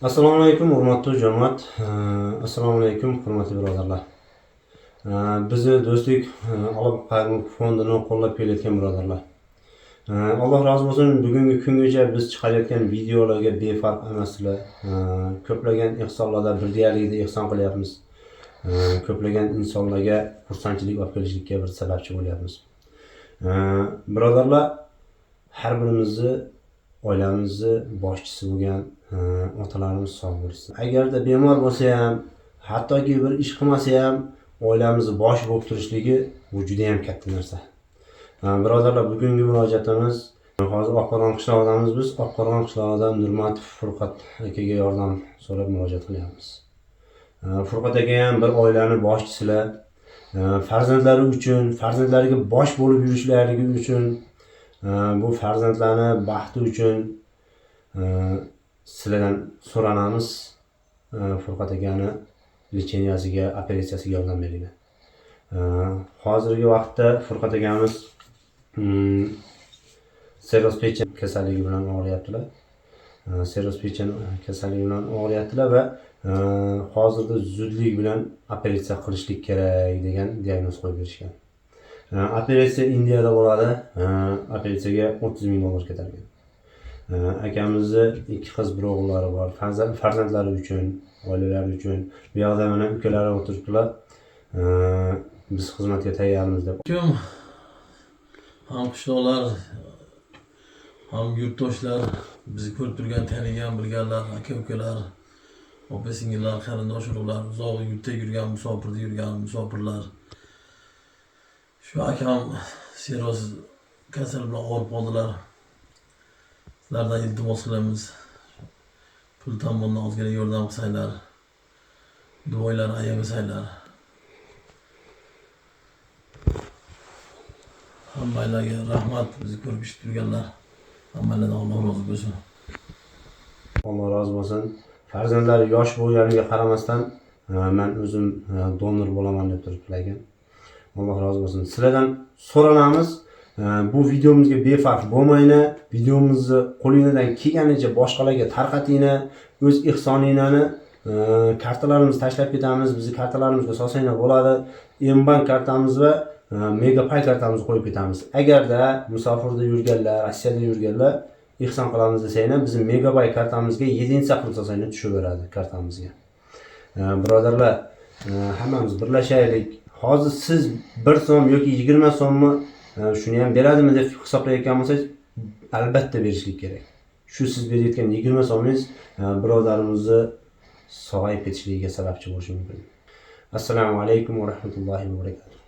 Assalomu alaykum hurmatli jamoat. Assalomu alaykum hurmatli birodarlar. Bizni do'stlik Alloh Qayrlik fondini qo'llab kelayotgan birodarlar. Alloh razı bo'lsin. Bugungi kungacha biz chiqarayotgan videolarga befarq emaslar. Ko'plagan ehsonlarda birgalikda ehson qilyapmiz. Ko'plagan insonlarga xursandchilik olib kelishlikka bir sababchi bo'lyapmiz. Birodarlar, har birimizni oilamizni boshchisi bo'lgan otalarimiz sog' bo'lsin. Agarda bemor bo'lsa ham, hattoki bir ish qilmasa ham, oilamizni bosh bo'lib turishligi bu juda ham katta narsa. Birodarlar, bugungi murojaatimiz hozir Oqqo'rg'on qishlog'idamiz biz. Oqqo'rg'on qishlog'idan Nurmatov Furqat akaga yordam so'rab murojaat qilyapmiz. Furqat aka ham bir oilani boshchisilar. Farzandlari uchun, farzandlariga bosh bo'lib yurishlari uchun, bu farzandlarni baxti uchun sizlardan so'ranamiz. Furqat akani licheniyasiga, operatsiyasiga yordam beringlar. Hozirgi vaqtda Furqat akamiz Seros pechan kasalligi bilan og'riyaptilar. Seros pechan kasalligi bilan og'riyaptilar va hozirda zudlik bilan operatsiya qilishlik kerak degan diagnoz qo'yib berishgan. Operatsiya Indiyada bo'ladi. Operatsiyaga 30 ming dollar ketarkan. Akamizni 2 qiz, bir o'g'illari bor. Farzandlari uchun, oilalari uchun bu yoqda mana ukalari o'tiribdilar. Biz xizmatga tayyormiz deb. Ham qishloqlar, ham yurtdoshlar, bizni ko'rib turgan, tanigan, bilganlar, aka-ukalar, opa-singillar, qarindosh-urug'lar, uzoq yurtda yurgan, musofirda yurgan musofirlar. Shu akam seroz kasal bilan og'rib qoldilar. Sizlardan iltimos qilamiz. Pul tomondan ozgina yordam qilsanglar, duolar ayamasanglar. Hammalarga rahmat, bizni ko'rib ishib turganlar. Hammalardan Alloh rozi bo'lsin. Alloh rozi bo'lsin. Farzandlari yosh bo'lganiga qaramasdan men o'zim donor bo'laman deb turibdilar ekan. Alloh rozi bo'lsin. Sizlardan so'ranamiz. Bu videomizga befarq bo'lmanglar. Videomizni qo'lingizdan kelganicha boshqalarga tarqatinglar. O'z ehsoninglarni kartalarimizni tashlab ketamiz. Bizni kartalarimizga solsanglar bo'ladi. M-bank kartamiz va Megapay kartamizni qo'yib ketamiz. Agarda musofirda yurganlar, Rossiyada yurganlar ehson qilamiz desanglar, bizim Megapay kartamizga 7-saqil solsanglar tushaveradi kartamizga. Birodarlar, hammamiz birlashaylik. Hozir siz 1 so'm yoki 20 so'mmi shuni ham beradimi deb hisoblayotgan bo'lsangiz, albatta berishlik kerak. Shu siz berayotgan 20 so'mingiz birodarimizni sog'ayib ketishligiga sababchi bo'lishi mumkin. Assalomu alaykum va rahmatullohi va barakatuh.